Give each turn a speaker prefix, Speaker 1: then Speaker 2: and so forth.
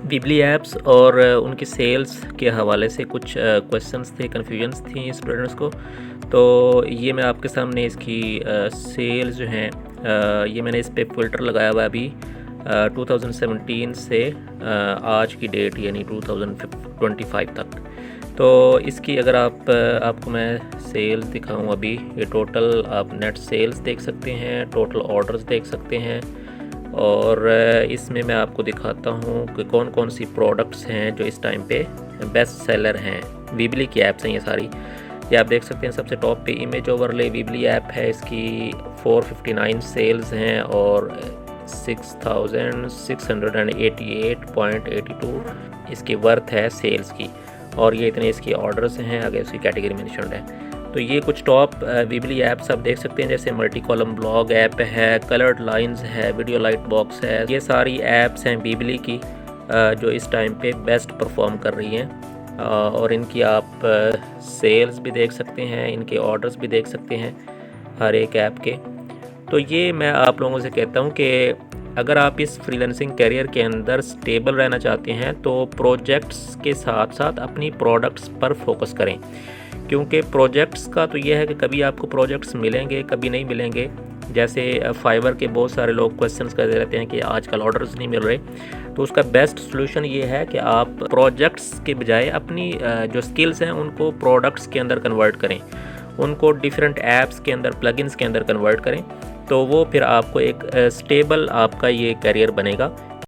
Speaker 1: Weebly apps और उनकी sales के हवाले से कुछ क्वेश्चंस थे, कन्फ्यूजन्स थी स्टूडेंट्स को। तो ये मैं आपके सामने इसकी सेल्स जो हैं, ये मैंने इस पे फ़िल्टर लगाया हुआ है अभी 2017 से आज की डेट यानी 2025 तक। तो इसकी अगर आपको मैं सेल्स दिखाऊं अभी, ये टोटल आप नेट सेल्स देख सकते हैं, टोटल ऑर्डर्स देख सकते हैं, और इसमें मैं आपको दिखाता हूँ कि कौन कौन सी प्रोडक्ट्स हैं जो इस टाइम पे बेस्ट सेलर हैं। वीबली की ऐप्स हैं ये सारी, ये आप देख सकते हैं। सबसे टॉप पे इमेज ओवरले वीबली ऐप है, इसकी 459 सेल्स हैं और 6688.82 इसकी वर्थ है सेल्स की, और ये इतने इसकी ऑर्डर्स हैं, आगे उसकी कैटेगरी मेंशन्ड है। तो ये कुछ टॉप वीबली ऐप्स आप देख सकते हैं, जैसे मल्टी कॉलम ब्लॉग ऐप है, कलर्ड लाइंस है, वीडियो लाइट बॉक्स है। ये सारी ऐप्स हैं वीबली की जो इस टाइम पे बेस्ट परफॉर्म कर रही हैं, और इनकी आप सेल्स भी देख सकते हैं, इनके ऑर्डर्स भी देख सकते हैं हर एक ऐप के। तो ये मैं आप लोगों से कहता हूँ कि अगर आप इस फ्रीलांसिंग करियर के अंदर स्टेबल रहना चाहते हैं तो प्रोजेक्ट्स के साथ साथ अपनी प्रोडक्ट्स पर फोकस करें, क्योंकि प्रोजेक्ट्स का तो ये है कि कभी आपको प्रोजेक्ट्स मिलेंगे, कभी नहीं मिलेंगे। जैसे फाइवर के बहुत सारे लोग क्वेश्चंस करते रहते हैं कि आजकल ऑर्डर्स नहीं मिल रहे, तो उसका बेस्ट सोल्यूशन ये है कि आप प्रोजेक्ट्स के बजाय अपनी जो स्किल्स हैं उनको प्रोडक्ट्स के अंदर कन्वर्ट करें, उनको डिफरेंट ऐप्स के अंदर, प्लगइन्स के अंदर कन्वर्ट करें, तो वो फिर आपको एक स्टेबल आपका ये करियर बनेगा।